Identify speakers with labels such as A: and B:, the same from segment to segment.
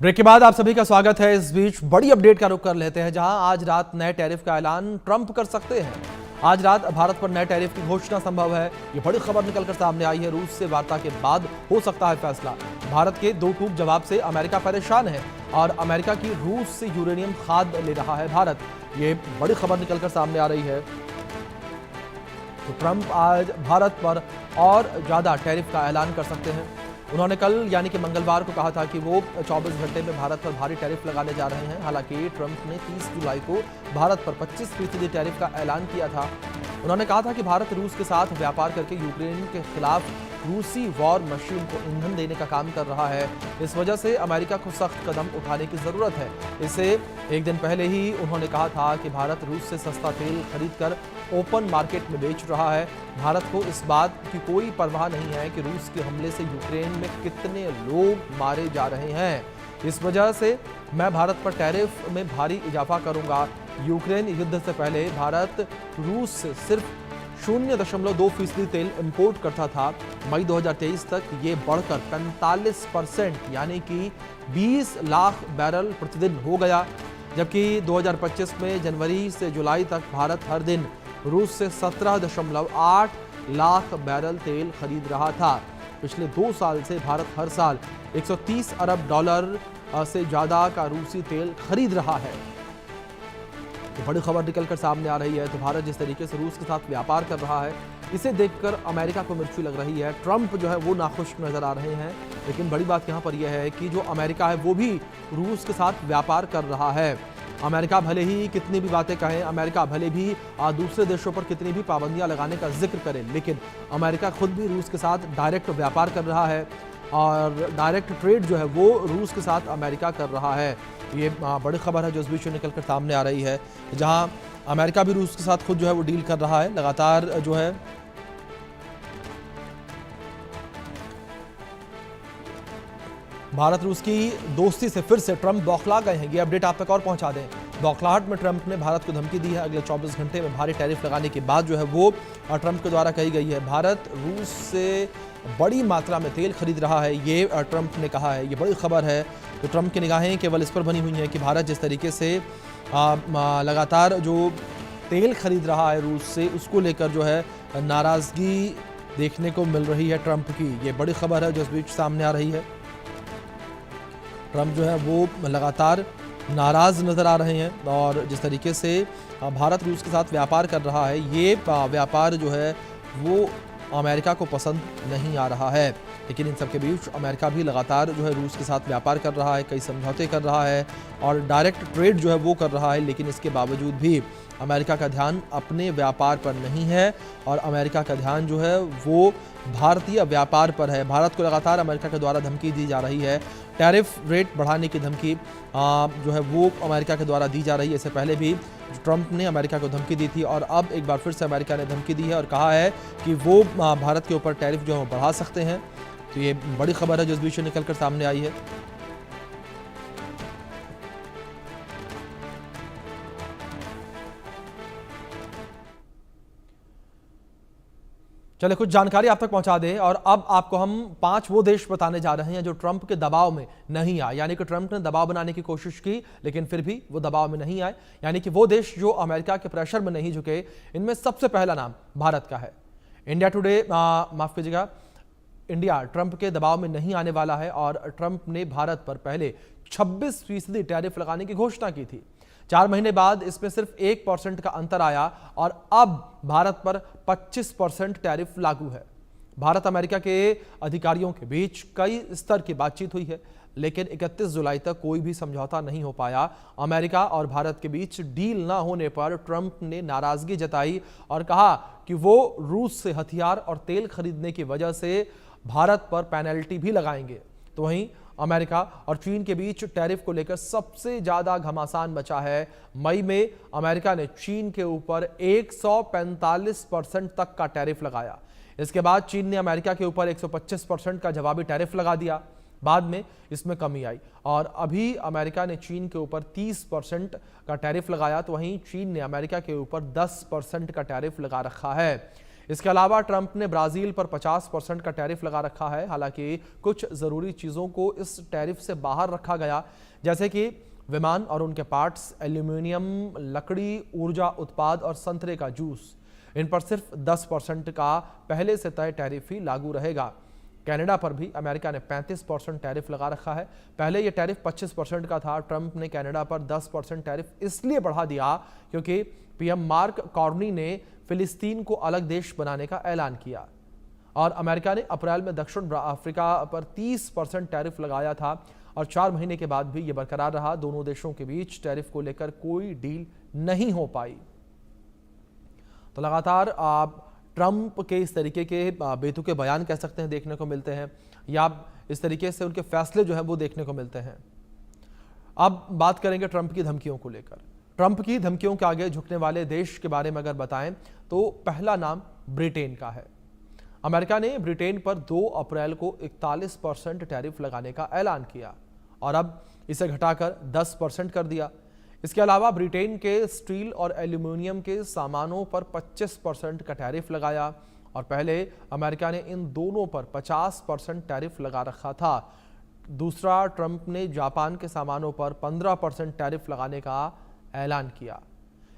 A: Break के बाद आप सभी का स्वागत है। इस बीच बड़ी अपडेट का रुख कर लेते हैं, जहां आज रात नए टैरिफ का ऐलान ट्रंप कर सकते हैं। आज रात भारत पर नए टैरिफ की घोषणा संभव है। ये बड़ी खबर निकलकर सामने आई है। रूस से वार्ता के बाद हो सकता है फैसला। भारत के दो टूक जवाब से अमेरिका परेशान है और अमेरिका की रूस से यूरेनियम खाद ले रहा है भारत। ये बड़ी खबर निकलकर सामने आ रही है। तो ट्रंप आज भारत पर और ज्यादा टैरिफ का ऐलान कर सकते हैं। उन्होंने कल यानी कि मंगलवार को कहा था कि वो 24 घंटे में भारत पर भारी टैरिफ लगाने जा रहे हैं। हालांकि ट्रंप ने 30 जुलाई को भारत पर 25% टैरिफ का ऐलान किया था। उन्होंने कहा था कि भारत रूस के साथ व्यापार करके यूक्रेन के खिलाफ रूसी वॉर मशीन को ईंधन देने का काम कर रहा है। इस वजह से अमेरिका को सख्त कदम उठाने की जरूरत है। इससे एक दिन पहले ही उन्होंने कहा था कि भारत रूस से सस्ता तेल खरीदकर ओपन मार्केट में बेच रहा है। भारत को इस बात की कोई परवाह नहीं है कि रूस के हमले से यूक्रेन में कितने लोग मारे जा रहे हैं। इस वजह से मैं भारत पर टैरिफ में भारी इजाफा करूंगा। यूक्रेन युद्ध से पहले भारत रूस से सिर्फ 0.2% तेल इंपोर्ट करता था। मई 2023 तक ये बढ़कर 45% यानी कि 20 लाख बैरल प्रतिदिन हो गया। जबकि 2025 में जनवरी से जुलाई तक भारत हर दिन रूस से 17.8 लाख बैरल तेल खरीद रहा था। पिछले 2 साल से भारत हर साल 130 अरब डॉलर से ज्यादा का रूसी तेल खरीद रहा है। तो बड़ी खबर निकलकर सामने आ रही है। तो भारत जिस तरीके से रूस के साथ व्यापार कर रहा है, इसे देखकर अमेरिका को मिर्ची लग रही है। ट्रंप जो है वो नाखुश नजर आ रहे हैं। लेकिन बड़ी बात यहाँ पर यह है कि जो अमेरिका है वो भी रूस के साथ व्यापार कर रहा है। अमेरिका भले ही कितनी भी बातें कहें, अमेरिका भले भी दूसरे देशों पर कितनी भी पाबंदियां लगाने का जिक्र करे, लेकिन अमेरिका खुद भी रूस के साथ डायरेक्ट व्यापार कर रहा है और डायरेक्ट ट्रेड जो है वो रूस के साथ अमेरिका कर रहा है। ये बड़ी खबर है जो इस बीच निकल कर सामने आ रही है, जहां अमेरिका भी रूस के साथ खुद जो है वो डील कर रहा है। लगातार जो है भारत रूस की दोस्ती से फिर से ट्रंप बौखला गए हैं। ये अपडेट आप तक और पहुंचा दें। बौखलाहट में ट्रंप ने भारत को धमकी दी है। अगले 24 घंटे में भारी टैरिफ लगाने की बात जो है वो ट्रंप के द्वारा कही गई है। भारत रूस से बड़ी मात्रा में तेल खरीद रहा है, ये ट्रंप ने कहा है। ये बड़ी खबर है। तो ट्रंप की निगाहें केवल इस पर बनी हुई हैं कि भारत जिस तरीके से लगातार जो तेल खरीद रहा है रूस से, उसको लेकर जो है नाराज़गी देखने को मिल रही है ट्रंप की। ये बड़ी खबर है जो इस बीच सामने आ रही है। ट्रंप जो है वो लगातार नाराज़ नज़र आ रहे हैं और जिस तरीके से भारत रूस के साथ व्यापार कर रहा है, ये व्यापार जो है वो अमेरिका को पसंद नहीं आ रहा है। लेकिन इन सब के बीच अमेरिका भी लगातार जो है रूस के साथ व्यापार कर रहा है, कई समझौते कर रहा है और डायरेक्ट ट्रेड जो है वो कर रहा है। लेकिन इसके बावजूद भी अमेरिका का ध्यान अपने व्यापार पर नहीं है और अमेरिका का ध्यान जो है वो भारतीय व्यापार पर है। भारत को लगातार अमेरिका के द्वारा धमकी दी जा रही है। टैरिफ रेट बढ़ाने की धमकी जो है वो अमेरिका के द्वारा दी जा रही है। इससे पहले भी ट्रंप ने अमेरिका को धमकी दी थी और अब एक बार फिर से अमेरिका ने धमकी दी है और कहा है कि वो भारत के ऊपर टैरिफ जो है वो बढ़ा सकते हैं। तो ये बड़ी खबर है जो इस बीच निकलकर सामने आई है। चले कुछ जानकारी आप तक पहुंचा दें और अब आपको हम 5 वो देश बताने जा रहे हैं जो ट्रंप के दबाव में नहीं आए। यानी कि ट्रंप ने दबाव बनाने की कोशिश की लेकिन फिर भी वो दबाव में नहीं आए। यानी कि वो देश जो अमेरिका के प्रेशर में नहीं झुके। इनमें सबसे पहला नाम भारत का है। इंडिया टुडे माफ कीजिएगा, इंडिया ट्रंप के दबाव में नहीं आने वाला है और ट्रंप ने भारत पर पहले 26% टैरिफ लगाने की घोषणा की थी। 4 महीने बाद इसमें सिर्फ 1% का अंतर आया और अब भारत पर 25% टैरिफ लागू है। भारत अमेरिका के अधिकारियों के बीच कई स्तर की बातचीत हुई है, लेकिन 31 जुलाई तक कोई भी समझौता नहीं हो पाया। अमेरिका और भारत के बीच डील ना होने पर ट्रंप ने नाराजगी जताई और कहा कि वो रूस से हथियार और तेल खरीदने की वजह से भारत पर पेनल्टी भी लगाएंगे। तो वहीं अमेरिका और चीन के बीच टैरिफ को लेकर सबसे ज्यादा घमासान मचा है। मई में अमेरिका ने चीन के ऊपर 145% तक का टैरिफ लगाया। इसके बाद चीन ने अमेरिका के ऊपर 125% का जवाबी टैरिफ लगा दिया। बाद में इसमें कमी आई और अभी अमेरिका ने चीन के ऊपर 30% का टैरिफ लगाया। तो वहीं चीन ने अमेरिका के ऊपर 10% का टैरिफ लगा रखा है। इसके अलावा ट्रंप ने ब्राजील पर 50% का टैरिफ लगा रखा है। हालांकि कुछ जरूरी चीजों को इस टैरिफ से बाहर रखा गया, जैसे कि विमान और उनके पार्ट्स, एल्यूमिनियम, लकड़ी, ऊर्जा उत्पाद और संतरे का जूस। इन पर सिर्फ 10% का पहले से तय टैरिफ ही लागू रहेगा। कनाडा पर भी अमेरिका ने 35% टैरिफ लगा रखा है। पहले यह टैरिफ 25% का था। ट्रंप ने कनाडा पर 10% टैरिफ इसलिए बढ़ा दिया क्योंकि पीएम मार्क कार्नी ने फिलिस्तीन को अलग देश बनाने का ऐलान किया और अमेरिका ने अप्रैल में दक्षिण अफ्रीका पर 30% टैरिफ लगाया था और 4 महीने के बाद भी यह बरकरार रहा। दोनों देशों के बीच टैरिफ को लेकर कोई डील नहीं हो पाई। तो लगातार ट्रंप के इस तरीके के बेतुके बयान कह सकते हैं देखने को मिलते हैं, या इस तरीके से उनके फैसले जो हैं वो देखने को मिलते हैं। अब बात करेंगे ट्रंप की धमकियों को लेकर। ट्रंप की धमकियों के आगे झुकने वाले देश के बारे में अगर बताएं तो पहला नाम ब्रिटेन का है। अमेरिका ने ब्रिटेन पर 2 अप्रैल को 41% टैरिफ लगाने का ऐलान किया और अब इसे घटाकर 10% कर दिया। इसके अलावा ब्रिटेन के स्टील और एल्यूमिनियम के सामानों पर 25% का टैरिफ लगाया और पहले अमेरिका ने इन दोनों पर 50% टैरिफ लगा रखा था। दूसरा, ट्रंप ने जापान के सामानों पर 15% टैरिफ लगाने का ऐलान किया।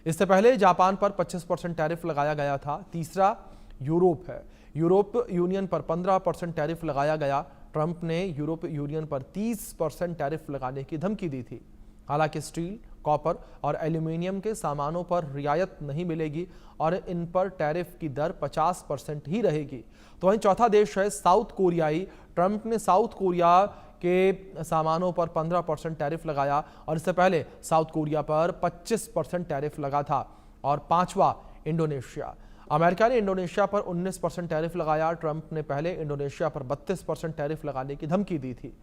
A: इससे पहले जापान पर 25% टैरिफ लगाया गया था। तीसरा यूरोप है। यूरोप यूनियन पर 15% टैरिफ लगाया गया। ट्रंप ने यूरोप यूनियन पर 30% टैरिफ लगाने की धमकी दी थी। हालांकि स्टील, कॉपर और एल्यूमिनियम के सामानों पर रियायत नहीं मिलेगी और इन पर टैरिफ की दर 50% ही रहेगी। तो वहीं चौथा देश है साउथ कोरियाई। ट्रंप ने साउथ कोरिया के सामानों पर 15% टैरिफ लगाया और इससे पहले साउथ कोरिया पर 25% टैरिफ लगा था। और पांचवा इंडोनेशिया। अमेरिका ने इंडोनेशिया पर 19% टैरिफ लगाया। ट्रंप ने पहले इंडोनेशिया पर 32% टैरिफ लगाने की धमकी दी थी।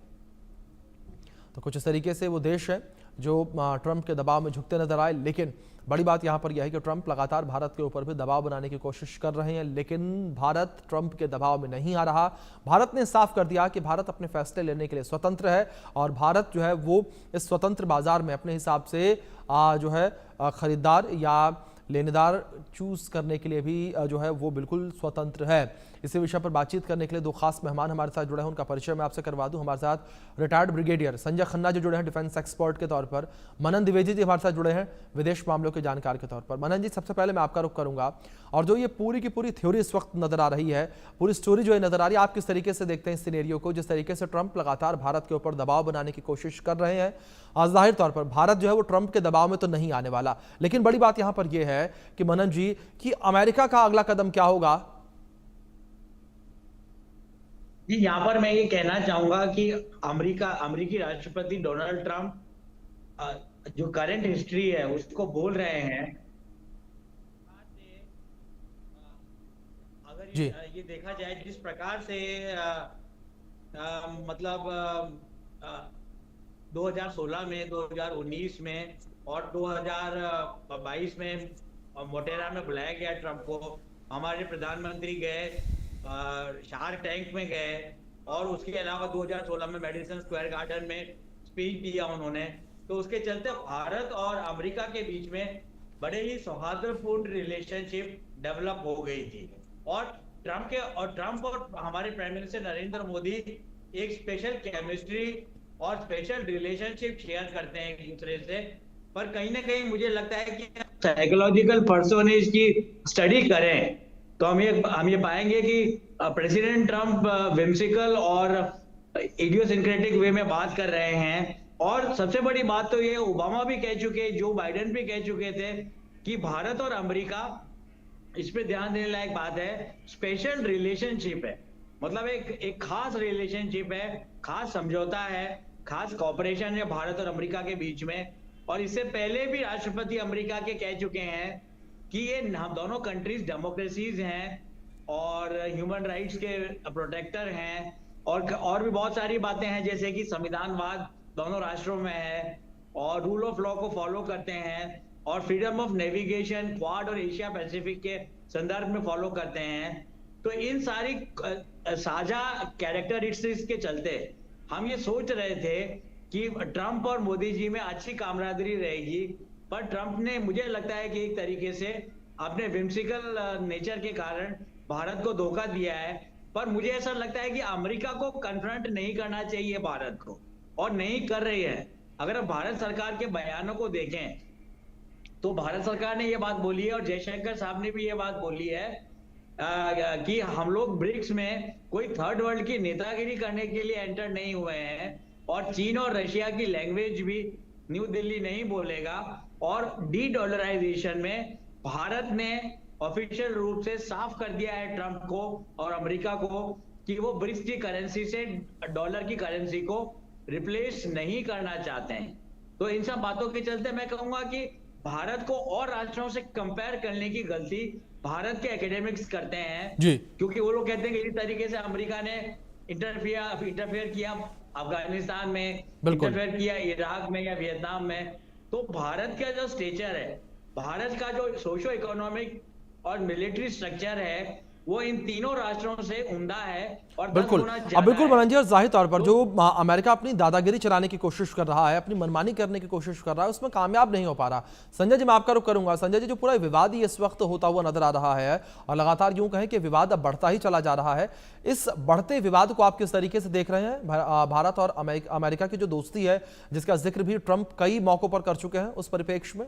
A: तो कुछ इस तरीके से वो देश है जो ट्रंप के दबाव में झुकते नजर आए। लेकिन बड़ी बात यहां पर यह है कि ट्रंप लगातार भारत के ऊपर भी दबाव बनाने की कोशिश कर रहे हैं, लेकिन भारत ट्रंप के दबाव में नहीं आ रहा। भारत ने साफ कर दिया कि भारत अपने फैसले लेने के लिए स्वतंत्र है और भारत जो है वो इस स्वतंत्र बाजार में अपने हिसाब से जो है खरीदार या लेनेदार चूज करने के लिए भी जो है वो बिल्कुल स्वतंत्र है। इसी विषय पर बातचीत करने के लिए 2 खास मेहमान हमारे साथ जुड़े हैं, उनका परिचय मैं आपसे करवा दूं। हमारे साथ रिटायर्ड ब्रिगेडियर संजय खन्ना जो जुड़े हैं डिफेंस एक्सपर्ट के तौर पर। मनन द्विवेदी जी हमारे साथ जुड़े हैं विदेश मामलों के जानकार के तौर पर। मनन जी, सबसे पहले मैं आपका रुख करूंगा और जो ये पूरी की पूरी थ्योरी इस वक्त नजर आ रही है, पूरी स्टोरी जो है नजर आ रही है, आप किस तरीके से देखते हैं इस सिनेरियो को, जिस तरीके से ट्रंप लगातार भारत के ऊपर दबाव बनाने की कोशिश कर रहे हैं। जाहिर तौर पर भारत जो है वो ट्रंप के दबाव में तो नहीं आने वाला, लेकिन बड़ी बात यहां पर यह है कि मनन जी कि अमेरिका का अगला कदम क्या होगा?
B: जी, यहाँ पर मैं ये कहना चाहूंगा कि अमेरिकी राष्ट्रपति डोनाल्ड ट्रंप जो करंट हिस्ट्री है उसको बोल रहे हैं। अगर ये देखा जाए जिस प्रकार से मतलब 2016 में, 2019 में और 2022 में मोटेरा में बुलाया गया ट्रंप को। हमारे प्रधानमंत्री गए, शार्क टैंक में गए और उसके अलावा 2016 में मेडिसन स्क्वायर गार्डन में स्पीच दिया उन्होंने। तो उसके चलते भारत और अमेरिका के बीच में बड़े ही सौहार्दपूर्ण रिलेशनशिप डेवलप हो गई थी और ट्रंप और हमारे प्राइम मिनिस्टर नरेंद्र मोदी एक स्पेशल केमिस्ट्री और स्पेशल रिलेशनशिप शेयर करते हैं एक दूसरे से। पर कहीं ना कहीं मुझे लगता है कि साइकोलॉजिकल पर्सन इसकी स्टडी करें तो हम ये पाएंगे कि प्रेसिडेंट ट्रंप विम्सिकल और इडियोसिंक्रेटिक वे में बात कर रहे हैं। और सबसे बड़ी बात तो ये ओबामा भी कह चुके, जो बाइडेन भी कह चुके थे कि भारत और अमेरिका, इस पे ध्यान देने लायक बात है, स्पेशल रिलेशनशिप है। मतलब एक खास रिलेशनशिप है, खास समझौता है, खास कॉपरेशन है भारत और अमेरिका के बीच में। और इससे पहले भी राष्ट्रपति अमेरिका के कह चुके हैं कि ये हम दोनों कंट्रीज डेमोक्रेसीज हैं और ह्यूमन राइट्स के प्रोटेक्टर हैं और भी बहुत सारी बातें हैं, जैसे कि संविधानवाद दोनों राष्ट्रों में है और रूल ऑफ लॉ को फॉलो करते हैं और फ्रीडम ऑफ नेविगेशन क्वाड और एशिया पैसिफिक के संदर्भ में फॉलो करते हैं। तो इन सारी साझा कैरेक्टरिस्टिक्स के चलते हम ये सोच रहे थे कि ट्रंप और मोदी जी में अच्छी कामरादरी रहेगी। पर ट्रंप ने, मुझे लगता है कि एक तरीके से अपने विम्सिकल नेचर के कारण भारत को धोखा दिया है। पर मुझे ऐसा लगता है कि अमेरिका को कन्फ्रंट नहीं करना चाहिए भारत को, और नहीं कर रही है। अगर हम भारत सरकार के बयानों को देखें तो भारत सरकार ने ये बात बोली है, और जयशंकर साहब ने भी ये बात बोली है कि हम लोग ब्रिक्स में कोई थर्ड वर्ल्ड की नेतागिरी करने के लिए एंटर नहीं हुए हैं, और चीन और रशिया की लैंग्वेज भी न्यू दिल्ली नहीं बोलेगा। और डी डॉलराइजेशन में भारत ने ऑफिशियल रूप से साफ कर दिया है ट्रंप को और अमेरिका को कि वो ब्रिक्स की करेंसी से डॉलर की करेंसी को रिप्लेस नहीं करना चाहते हैं। तो इन सब बातों के चलते मैं कहूंगा कि भारत को और राष्ट्रों से कंपेयर करने की गलती भारत के एकेडमिक्स करते हैं
A: जी।
B: क्योंकि वो लोग कहते हैं कि इस तरीके से अमेरिका ने इंटरफेयर किया अफगानिस्तान में, इंटरफेयर किया इराक में या वियतनाम में। तो भारत का जो स्टेचर है, भारत का जो सोशो इकोनॉमिक और मिलिट्री स्ट्रक्चर है, वो इन तीनों राष्ट्रों से उम्दा है और
A: बिल्कुल। अब बिल्कुल मनन जी, और जाहिर तौर पर जो अमेरिका अपनी दादागिरी चलाने की कोशिश कर रहा है, अपनी मनमानी करने की कोशिश कर रहा है, उसमें कामयाब नहीं हो पा रहा। संजय जी, मैं आपका रुख करूंगा। संजय जी, जो पूरा विवाद ही इस वक्त होता हुआ नजर आ रहा है और लगातार यूं कहें कि विवाद अब बढ़ता ही चला जा रहा है, इस बढ़ते विवाद को आप किस तरीके से देख रहे हैं? भारत और अमेरिका की जो दोस्ती है, जिसका जिक्र भी ट्रंप कई मौकों पर कर चुके हैं, उस परिप्रेक्ष्य में?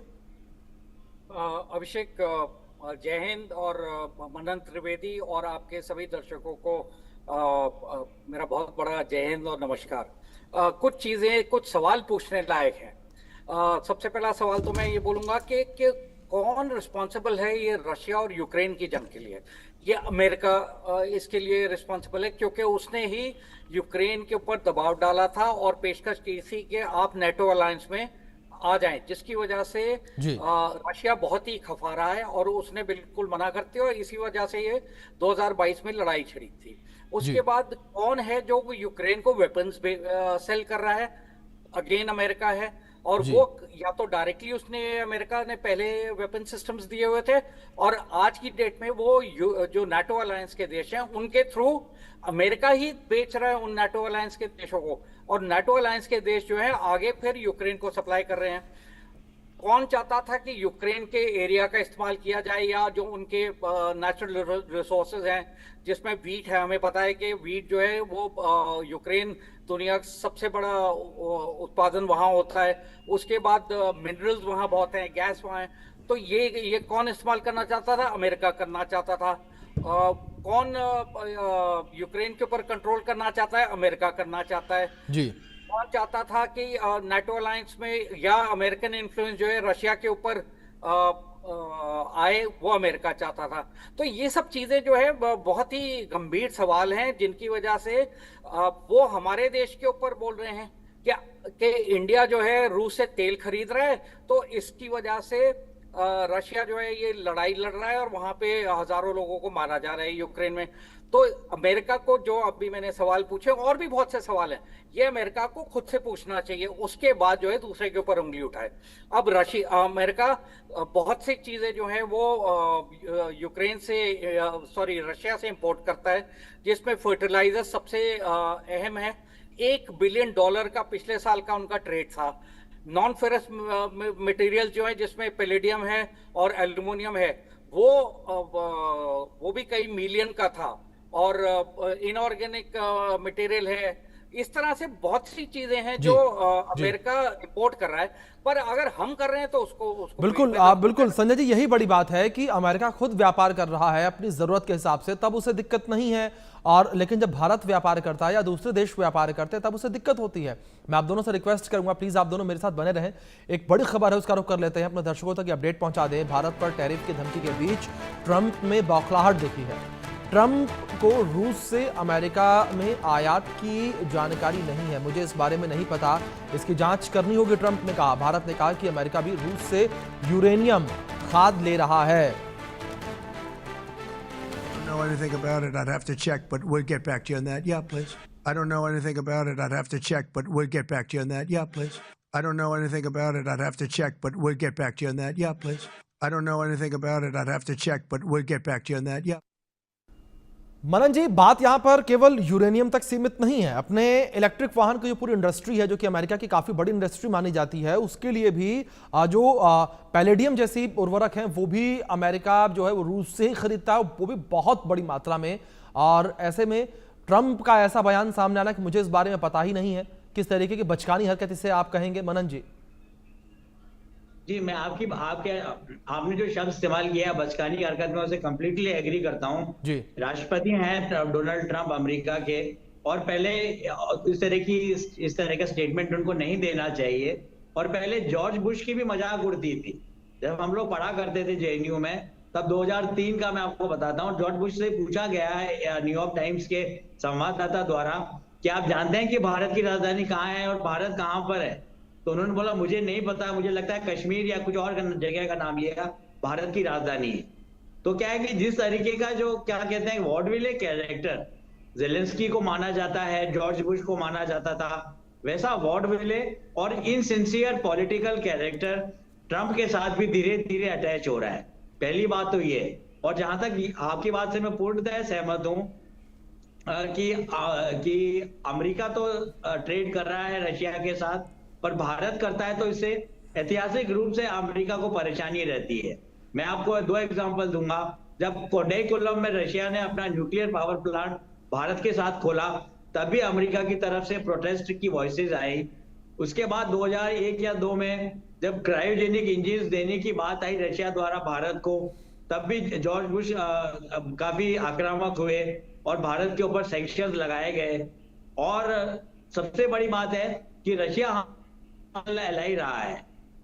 C: अभिषेक, जय हिंद, और मनन त्रिवेदी और आपके सभी दर्शकों को मेरा बहुत बड़ा जय हिंद और नमस्कार। कुछ चीजें, कुछ सवाल पूछने लायक हैं। सबसे पहला सवाल तो मैं ये बोलूंगा कि कौन रिस्पॉन्सिबल है ये रशिया और यूक्रेन की जंग के लिए? ये अमेरिका इसके लिए रिस्पॉन्सिबल है, क्योंकि उसने ही यूक्रेन के ऊपर दबाव डाला था और पेशकश की थी कि आप नेटो अलायंस में आ जाएं, जिसकी वजह से रशिया बहुत ही खफा रहा है और उसने बिल्कुल मना करते और इसी वजह से ये 2022 में लड़ाई छिड़ी थी। उसके बाद कौन है जो यूक्रेन को वेपन्स सेल कर रहा है? अगेन अमेरिका है, और वो या तो डायरेक्टली उसने, अमेरिका ने पहले वेपन सिस्टम्स दिए हुए थे, और आज की डेट में वो जो नाटो अलायंस के देश हैं उनके थ्रू अमेरिका ही बेच रहा है उन नाटो अलायंस के देशों को, और नाटो अलायंस के देश जो है आगे फिर यूक्रेन को सप्लाई कर रहे हैं। कौन चाहता था कि यूक्रेन के एरिया का इस्तेमाल किया जाए, या जो उनके नेचुरल रिसोर्सेज हैं जिसमें वीट है? हमें पता है कि वीट जो है वो यूक्रेन दुनिया का सबसे बड़ा उत्पादन वहां होता है। उसके बाद मिनरल्स वहां बहुत हैं, गैस वहां है। तो ये कौन इस्तेमाल करना चाहता था? अमेरिका करना चाहता था। कौन यूक्रेन के ऊपर कंट्रोल करना चाहता है? अमेरिका करना चाहता है
A: जी।
C: कौन चाहता था कि नाटो अलायंस में या अमेरिकन इन्फ्लुएंस जो है रशिया के ऊपर आए? वो अमेरिका चाहता था। तो ये सब चीजें जो है बहुत ही गंभीर सवाल हैं, जिनकी वजह से वो हमारे देश के ऊपर बोल रहे हैं क्या कि इंडिया जो है रूस से तेल खरीद रहा है, तो इसकी वजह से रशिया जो है ये लड़ाई लड़ रहा है और वहां पे हजारों लोगों को मारा जा रहा है यूक्रेन में। तो अमेरिका को, जो अभी मैंने सवाल पूछे, और भी बहुत से सवाल हैं, ये अमेरिका को खुद से पूछना चाहिए, उसके बाद जो है दूसरे के ऊपर उंगली उठाए। अब अमेरिका बहुत सी चीजें जो है वो यूक्रेन से, रशिया से इंपोर्ट करता है, जिसमें फर्टिलाइजर सबसे अहम है। $1 बिलियन का पिछले साल का उनका ट्रेड था। नॉन फेरस मटेरियल जो है, जिसमें पैलेडियम है और एल्यूमिनियम है, वो भी कई मिलियन का था, और इनऑर्गेनिक मटेरियल है। इस तरह से बहुत सी चीजें हैं जो अमेरिका इंपोर्ट कर रहा है, पर अगर हम कर रहे हैं तो उसको
A: बिल्कुल संजय जी, यही बड़ी बात है कि अमेरिका खुद व्यापार कर रहा है अपनी जरूरत के हिसाब से, तब उसे दिक्कत नहीं है, और लेकिन जब भारत व्यापार करता है या दूसरे देश व्यापार करते हैं तब उसे दिक्कत होती है। मैं आप दोनों से रिक्वेस्ट करूंगा, प्लीज आप दोनों मेरे साथ बने रहें। एक बड़ी खबर है, उसका रुख कर लेते हैं, अपने दर्शकों तक अपडेट पहुंचा दें। भारत पर टैरिफ की धमकी के बीच ट्रंप में बौखलाहट दिखी है। ट्रंप को रूस से अमेरिका में आयात की जानकारी नहीं है, मुझे इस बारे में नहीं पता, इसकी जांच करनी होगी, ट्रंप ने कहा। भारत ने कहा कि अमेरिका भी रूस से यूरेनियम खाद ले रहा है।
D: I don't know anything about it. I'd have to check, but we'll get back to you on that. Yeah, please. I don't know anything about it. I'd have to check, but we'll get back to you on that. Yeah, please. I don't know anything about it. I'd have to check, but we'll get back to you on that. Yeah, please. I don't know anything about it. I'd have to check, but we'll get back to you on that. Yeah.
A: मनन जी, बात यहां पर केवल uranium तक सीमित नहीं है। अपने electric वाहन की जो पूरी इंडस्ट्री है, जो कि अमेरिका की काफी बड़ी इंडस्ट्री मानी जाती है, उसके लिए भी जो पैलेडियम जैसी उर्वरक हैं वो भी अमेरिका जो है वो रूस से ही खरीदता है, वो भी बहुत बड़ी मात्रा में। और ऐसे में ट्रंप का ऐसा बयान सामने आना कि मुझे इस बारे में पता ही नहीं है, किस तरीके की बचकानी हरकत इसे आप कहेंगे मनन जी?
B: जी, मैं आपने जो शब्द इस्तेमाल किया बचकानी की हरकत में, उसे कंप्लीटली एग्री करता हूँ।
A: जी।
B: राष्ट्रपति हैं डोनाल्ड ट्रंप अमेरिका के, और पहले इस तरह का स्टेटमेंट उनको नहीं देना चाहिए। और पहले जॉर्ज बुश की भी मजाक उड़ती थी। जब हम लोग पढ़ा करते थे जेएनयू में, तब 2003 का मैं आपको बताता हूँ, जॉर्ज बुश से पूछा गया है न्यूयॉर्क टाइम्स के संवाददाता द्वारा कि आप जानते हैं कि भारत की राजधानी कहाँ है और भारत कहाँ पर है? तो उन्होंने बोला मुझे नहीं पता, मुझे लगता है कश्मीर या कुछ और जगह का नाम लिया, भारत की राजधानी है। तो क्या है कि जिस तरीके का जो क्या कहते हैं वॉडविले कैरेक्टर जेलेंस्की को माना जाता है, जॉर्ज बुश को माना जाता था, वैसा वॉडविले और इनसिंसियर पॉलिटिकल कैरेक्टर ट्रंप के साथ भी धीरे धीरे अटैच हो रहा है। पहली बात तो ये। और जहां तक आपकी बात से मैं पूर्णतः सहमत हूं कि अमेरिका तो ट्रेड कर रहा है रशिया के साथ, पर भारत करता है तो इससे ऐतिहासिक रूप से अमेरिका को परेशानी रहती है। मैं आपको 2 एग्जांपल दूंगा। जब कोडाईकुलम में रशिया ने अपना न्यूक्लियर पावर प्लांट भारत के साथ खोला, तब भी अमेरिका की तरफ से प्रोटेस्ट की वॉइसेज आई। उसके बाद 2001 या 2 में जब क्रायोजेनिक इंजन देने की बात आई रशिया द्वारा भारत को, तब भी जॉर्ज बुश काफी आक्रामक हुए और भारत के ऊपर सैंक्शंस लगाए गए। और सबसे बड़ी बात है कि रशिया एलाई रहा है,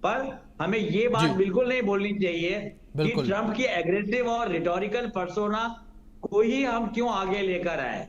B: पर हमें ये बात बिल्कुल नहीं बोलनी चाहिए कि ट्रंप की एग्रेसिव और रिटोरिकल पर्सोना को ही हम क्यों आगे लेकर आए।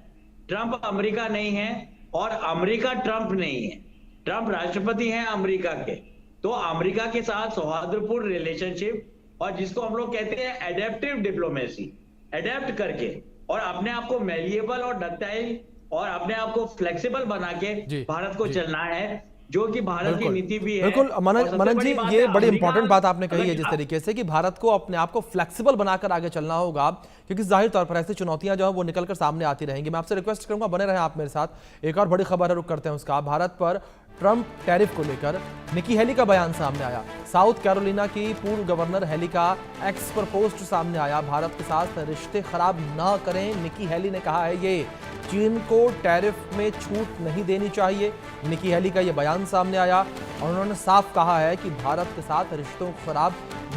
B: ट्रंप अमेरिका नहीं है और अमेरिका ट्रंप नहीं है। ट्रंप राष्ट्रपति हैं अमेरिका के, तो अमेरिका के साथ सौहार्दपूर्ण रिलेशनशिप और जिसको हम लोग कहते हैं एडेप्टिव डिप्लोमेसी, एडेप्ट करके और अपने आप को मेलिएबल और डक्टाइल और अपने आप को फ्लेक्सिबल बना के भारत को चलना है, जो कि भारत की नीति भी है।
A: बिल्कुल मनन जी, ये बड़ी इंपॉर्टेंट बात आपने कही है, जिस तरीके से कि भारत को अपने आप को फ्लेक्सिबल बनाकर आगे चलना होगा, क्योंकि जाहिर तौर पर ऐसी चुनौतियां जो है वो निकलकर सामने आती रहेंगी। मैं आपसे रिक्वेस्ट करूंगा बने रहें आप मेरे साथ। एक और बड़ी खबर है, रुक करते हैं उसका। भारत पर ट्रंप टैरिफ को लेकर निकी हेली का बयान सामने आया। साउथ कैरोलिना की पूर्व गवर्नर हेली का एक्स पर पोस्ट सामने आया। भारत के साथ रिश्ते खराब ना करें, निकी हेली ने कहा है ये चीन को टैरिफ में छूट नहीं देनी चाहिए। निकी हेली का ये बयान सामने आया और उन्होंने साफ कहा है कि भारत के साथ रिश्तों को खराब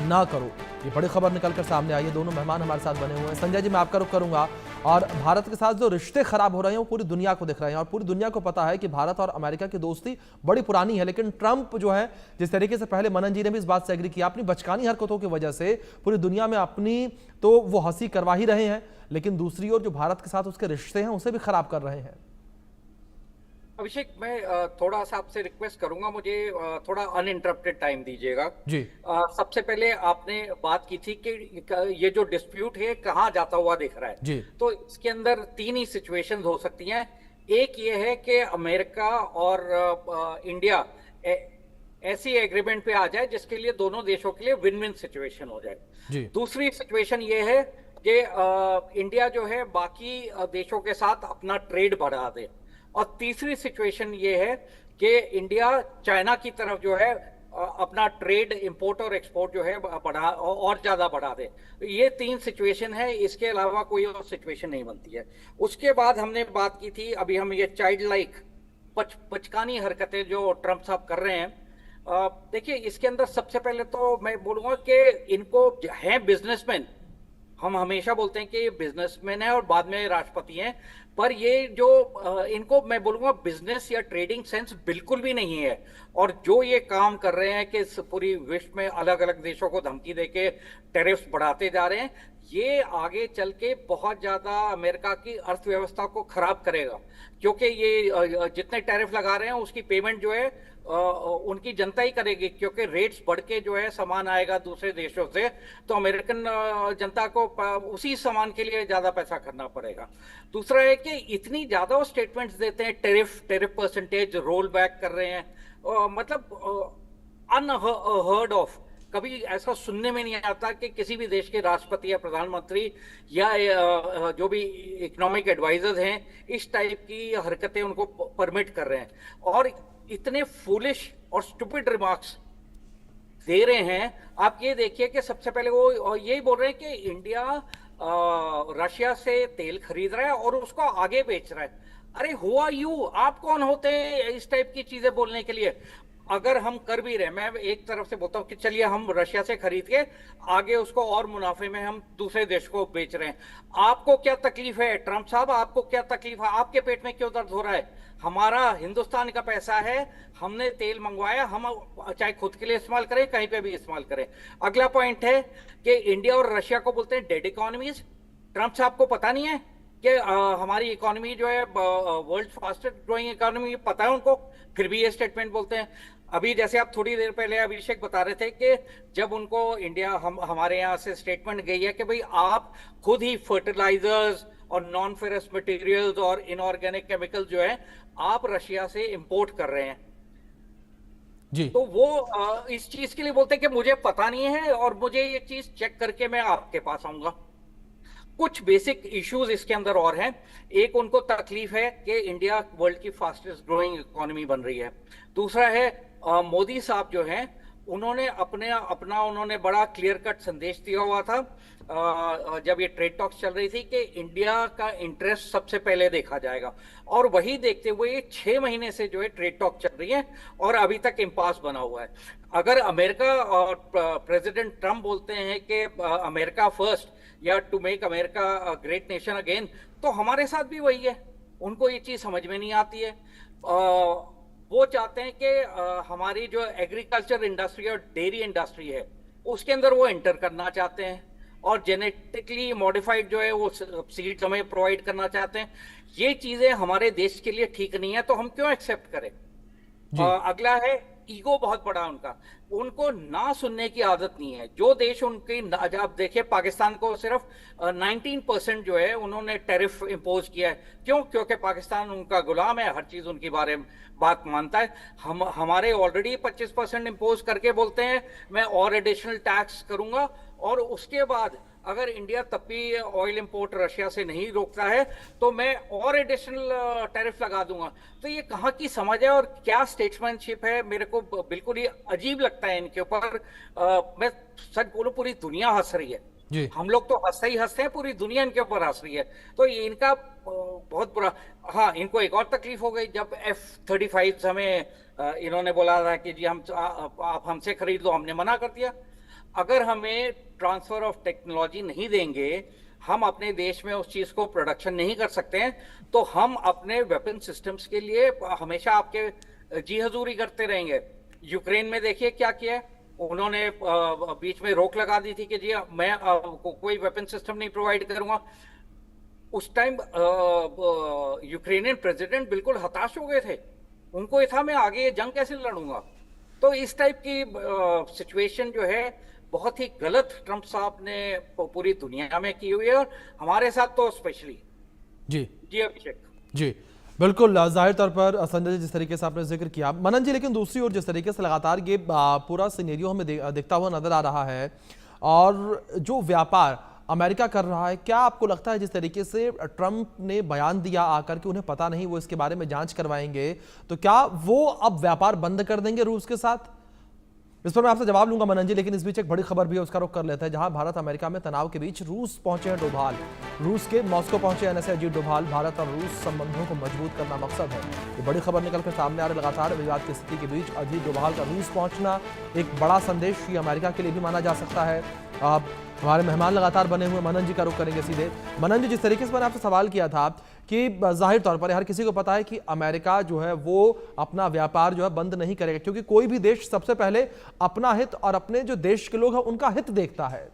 A: ना करो। ये बड़ी खबर निकलकर सामने आई है। दोनों मेहमान हमारे साथ बने हुए हैं। संजय जी, मैं आपका रुख करूंगा। और भारत के साथ जो रिश्ते खराब हो रहे हैं वो पूरी दुनिया को दिख रहे हैं और पूरी दुनिया को पता है कि भारत और अमेरिका की दोस्ती बड़ी पुरानी है, लेकिन ट्रंप जो है, जिस तरीके से पहले मनन जी ने भी इस बात से एग्री किया, अपनी बचकानी हरकतों की वजह से पूरी दुनिया में अपनी तो वो हंसी करवा ही रहे हैं, लेकिन दूसरी ओर जो भारत के साथ उसके रिश्ते हैं उसे भी खराब कर रहे हैं।
C: अभिषेक, मैं थोड़ा सा आपसे रिक्वेस्ट करूंगा, मुझे थोड़ा अनइंटरप्टेड टाइम दीजिएगा जी। सबसे पहले आपने बात की थी कि ये जो डिस्प्यूट है कहाँ जाता हुआ दिख रहा है जी। तो इसके अंदर 3 ही सिचुएशंस हो सकती हैं। एक ये है कि अमेरिका और इंडिया ऐसी एग्रीमेंट पे आ जाए जिसके लिए दोनों देशों के लिए विन विन सिचुएशन हो जाए जी। दूसरी सिचुएशन ये है कि इंडिया जो है बाकी देशों के साथ अपना ट्रेड बढ़ा दे, और तीसरी सिचुएशन ये है कि इंडिया चाइना की तरफ जो है अपना ट्रेड, इंपोर्ट और एक्सपोर्ट जो है बढ़ा और ज्यादा बढ़ा दे। ये 3 सिचुएशन है, इसके अलावा कोई और सिचुएशन नहीं बनती है। उसके बाद हमने बात की थी, अभी हम ये चाइल्ड लाइक बचकानी हरकतें जो ट्रंप साहब कर रहे हैं, देखिए इसके अंदर सबसे पहले तो मैं बोलूंगा कि इनको है बिजनेसमैन, हम हमेशा बोलते हैं कि ये बिजनेसमैन है और बाद में राष्ट्रपति हैं, पर ये जो इनको मैं बोलूंगा बिजनेस या ट्रेडिंग सेंस बिल्कुल भी नहीं है। और जो ये काम कर रहे हैं कि पूरी विश्व में अलग अलग देशों को धमकी देके टैरिफ्स बढ़ाते जा रहे हैं, ये आगे चल के बहुत ज्यादा अमेरिका की अर्थव्यवस्था को खराब करेगा, क्योंकि ये जितने टैरिफ लगा रहे हैं उसकी पेमेंट जो है उनकी जनता ही करेगी, क्योंकि रेट्स बढ़ के जो है सामान आएगा दूसरे देशों से, तो अमेरिकन जनता को उसी सामान के लिए ज्यादा पैसा करना पड़ेगा। दूसरा है कि इतनी ज्यादा स्टेटमेंट्स देते हैं, टैरिफ परसेंटेज रोल बैक कर रहे हैं, मतलब अनहर्ड ऑफ कभी ऐसा सुनने में नहीं आता कि किसी भी देश के राष्ट्रपति या प्रधानमंत्री या जो भी इकोनॉमिक एडवाइजर्स हैं इस टाइप की हरकतें उनको परमिट कर रहे हैं और इतने फूलिश और स्टूपिड रिमार्क्स दे रहे हैं। आप ये देखिए कि सबसे पहले वो यही बोल रहे हैं कि इंडिया रशिया से तेल खरीद रहा है और उसको आगे बेच रहा है। अरे हु आर यू, आप कौन होते हैं इस टाइप की चीजें बोलने के लिए? अगर हम कर भी रहे, मैं एक तरफ से बोलता हूँ कि चलिए हम रशिया से खरीद के आगे उसको और मुनाफे में हम दूसरे देश को बेच रहे हैं, आपको क्या तकलीफ है? ट्रंप साहब आपको क्या तकलीफ है? आपके पेट में क्यों दर्द हो रहा है? हमारा हिंदुस्तान का पैसा है, हमने तेल मंगवाया, हम चाहे खुद के लिए इस्तेमाल करें कहीं पे भी इस्तेमाल करें। अगला पॉइंट है कि इंडिया और रशिया को बोलते हैं डेड इकोनॉमीज। ट्रंप साहब को पता नहीं है कि हमारी इकोनॉमी जो है वर्ल्ड फास्टेस्ट ग्रोइंग इकोनॉमी, पता है उनको, फिर भी ये स्टेटमेंट बोलते हैं। अभी जैसे आप थोड़ी देर पहले अभिषेक बता रहे थे कि जब उनको इंडिया हमारे यहाँ से स्टेटमेंट गई है कि भाई आप खुद ही फर्टिलाइजर्स और नॉन फेरस मटेरियल्स और इनऑर्गेनिक केमिकल जो है आप रशिया से इंपोर्ट कर रहे हैं
A: जी,
C: तो वो इस चीज के लिए बोलते हैं कि मुझे पता नहीं है और मुझे ये चीज चेक करके मैं आपके पास आऊंगा। कुछ बेसिक इश्यूज इसके अंदर और हैं। एक, उनको तकलीफ है कि इंडिया वर्ल्ड की फास्टेस्ट ग्रोइंग इकोनॉमी बन रही है। दूसरा है मोदी साहब जो हैं उन्होंने उन्होंने बड़ा क्लियर कट संदेश दिया हुआ था जब ये ट्रेड टॉक्स चल रही थी कि इंडिया का इंटरेस्ट सबसे पहले देखा जाएगा, और वही देखते हुए ये 6 महीने से जो है ट्रेड टॉक चल रही है और अभी तक इम्पास बना हुआ है। अगर अमेरिका और प्रेसिडेंट ट्रम्प बोलते हैं कि अमेरिका फर्स्ट या to make America great nation again, तो हमारे साथ भी वही है। उनको ये चीज समझ में नहीं आती है। वो चाहते हैं कि हमारी जो एग्रीकल्चर इंडस्ट्री और डेयरी इंडस्ट्री है उसके अंदर वो एंटर करना चाहते हैं और जेनेटिकली मॉडिफाइड जो है वो सीड्स हमें प्रोवाइड करना चाहते हैं। ये चीजें हमारे देश के लिए ठीक नहीं है, तो हम क्यों एक्सेप्ट करें? अगला है ईगो बहुत बड़ा उनका, उनको ना सुनने की आदत नहीं है। जो देश उनकी, आप देखिए पाकिस्तान को सिर्फ 19% जो है उन्होंने टैरिफ इंपोज किया है। क्यों? क्योंकि पाकिस्तान उनका गुलाम है, हर चीज उनकी बात मानता है। हमारे ऑलरेडी 25% इंपोज करके बोलते हैं मैं और एडिशनल टैक्स करूंगा, और उसके बाद अगर इंडिया तब भी ऑयल इंपोर्ट रशिया से नहीं रोकता है तो मैं और एडिशनल टैरिफ लगा दूंगा। तो ये कहाँ की समझ है और क्या स्टेट्समैनशिप है? मेरे को बिल्कुल ही अजीब लगता है इनके ऊपर। मैं सच बोलूं, पूरी दुनिया हंस रही है
A: जी,
C: हम लोग तो हंसते ही हंसते हैं, पूरी दुनिया इनके ऊपर हंस रही है। तो ये इनका बहुत बुरा। हाँ, इनको एक और तकलीफ हो गई जब F-35 हमें इन्होंने बोला था कि जी आप हमसे खरीद लो, हमने मना कर दिया। अगर हमें ट्रांसफर ऑफ टेक्नोलॉजी नहीं देंगे, हम अपने देश में उस चीज को प्रोडक्शन नहीं कर सकते हैं, तो हम अपने वेपन सिस्टम्स के लिए हमेशा आपके जी हजूरी करते रहेंगे। यूक्रेन में देखिए क्या किया है उन्होंने, बीच में रोक लगा दी थी कि जी मैं कोई वेपन सिस्टम नहीं प्रोवाइड करूंगा। उस टाइम यूक्रेनियन प्रेसिडेंट बिल्कुल हताश हो गए थे, उनको ये था मैं आगे ये जंग कैसे लड़ूंगा। तो इस टाइप की सिचुएशन जो है बहुत ही गलत ट्रंप साहब ने पूरी दुनिया में की हुई है और हमारे साथ तो स्पेशली।
A: जी
C: जी अभिषेक
A: जी, बिल्कुल जाहिर तौर पर संजय जी जिस तरीके से आपने जिक्र किया मनन जी, लेकिन दूसरी ओर जिस तरीके से लगातार ये पूरा सिनेरियो हमें दिखता हुआ नजर आ रहा है और जो व्यापार अमेरिका कर रहा है, क्या आपको लगता है जिस तरीके से ट्रंप ने बयान दिया आकर के उन्हें पता नहीं, वो इसके बारे में जांच करवाएंगे, तो क्या वो अब व्यापार बंद कर देंगे रूस के साथ? इस पर मैं आपसे जवाब लूंगा मनन जी, लेकिन इस बीच एक बड़ी खबर भी है, उसका रुख कर लेते हैं। जहां भारत अमेरिका में तनाव के बीच रूस पहुंचे हैं डोभाल। रूस के मॉस्को पहुंचे एनएसए अजीत डोभाल। भारत और रूस संबंधों को मजबूत करना मकसद है, ये बड़ी खबर निकलकर सामने आ रही। लगातार विवाद की स्थिति के बीच अजीत डोभाल का रूस पहुंचना एक बड़ा संदेश ही अमेरिका के लिए भी माना जा सकता है। हमारे मेहमान लगातार बने हुए, मनन जी का रुख करेंगे सीधे। मनन जी, जिस तरीके से मैंने आपसे सवाल किया था कि जाहिर तौर पर हर किसी को पता है कि अमेरिका जो है वो अपना व्यापार जो है बंद नहीं करेगा, क्योंकि कोई भी देश सबसे पहले अपना हित और अपने जो देश के लोग हैं उनका हित देखता है।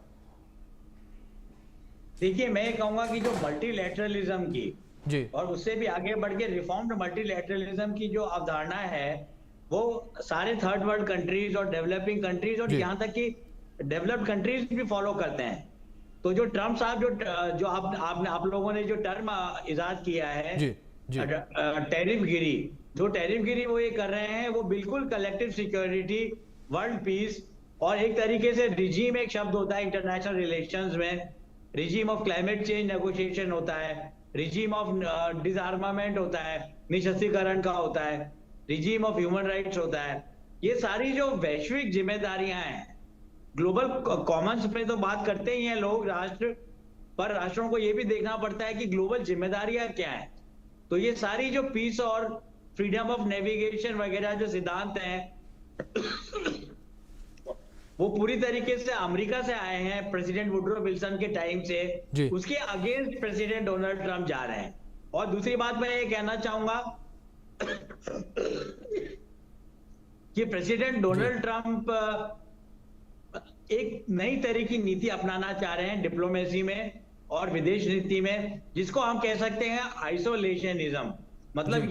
B: देखिए, मैं कहूंगा कि जो मल्टीलैटरलिज्म की
A: जी,
B: और उससे भी आगे बढ़ के रिफॉर्म्ड मल्टीलैटरलिज्म की जो अवधारणा है, वो सारे थर्ड वर्ल्ड कंट्रीज और डेवलपिंग कंट्रीज और यहाँ तक कि डेवलप्ड कंट्रीज भी फॉलो करते हैं। तो जो ट्रम्प साहब जो आप लोगों ने जो टर्म इजाद किया है,
A: जी, जी,
B: टैरिफ गिरी, जो टैरिफ गिरी वो ये कर रहे हैं, वो बिल्कुल कलेक्टिव सिक्योरिटी, वर्ल्ड पीस और एक तरीके से रिजीम एक शब्द होता है इंटरनेशनल रिलेशंस में, regime of climate change negotiation होता है, रिजीम ऑफ डिसआर्मामेंट होता है, निशस्त्रीकरण का होता है, रिजीम ऑफ ह्यूमन राइट्स होता है। ये सारी जो वैश्विक जिम्मेदारियां हैं, ग्लोबल कॉमन्स पे तो बात करते ही हैं लोग राष्ट्र, पर राष्ट्रों को ये भी देखना पड़ता है कि ग्लोबल जिम्मेदारियां क्या है। तो ये सारी जो पीस और फ्रीडम ऑफ नेविगेशन वगैरह जो सिद्धांत हैं वो पूरी तरीके से अमेरिका से आए हैं, प्रेसिडेंट वुडरो विल्सन के टाइम से। उसके अगेंस्ट प्रेसिडेंट डोनाल्ड ट्रंप जा रहे हैं। और दूसरी बात मैं ये कहना चाहूंगा कि प्रेसिडेंट डोनाल्ड ट्रंप एक नई तरह की नीति अपनाना चाह रहे हैं डिप्लोमेसी में और विदेश नीति में, जिसको हम कह सकते हैं आइसोलेशनिज्म। मतलब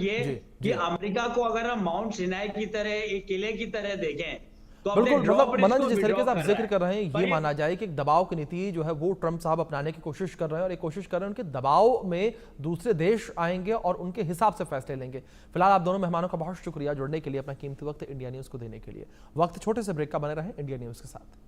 B: कि अमेरिका को अगर हम माउंट सिनाई की तरह एक किले की तरह देखें तो
A: बिल्कुल, मतलब मनन जिस तरीके से आप जिक्र कर रहे हैं ये माना जाए कि एक दबाव की नीति जो है वो ट्रंप साहब अपनाने की कोशिश कर रहे हैं और एक कोशिश कर रहे हैं उनके दबाव में दूसरे देश आएंगे और उनके हिसाब से फैसले लेंगे। फिलहाल आप दोनों मेहमानों का बहुत शुक्रिया जुड़ने के लिए, अपना कीमती वक्त इंडिया न्यूज को देने के लिए। वक्त छोटे से ब्रेक का, बने रहें इंडिया न्यूज के साथ।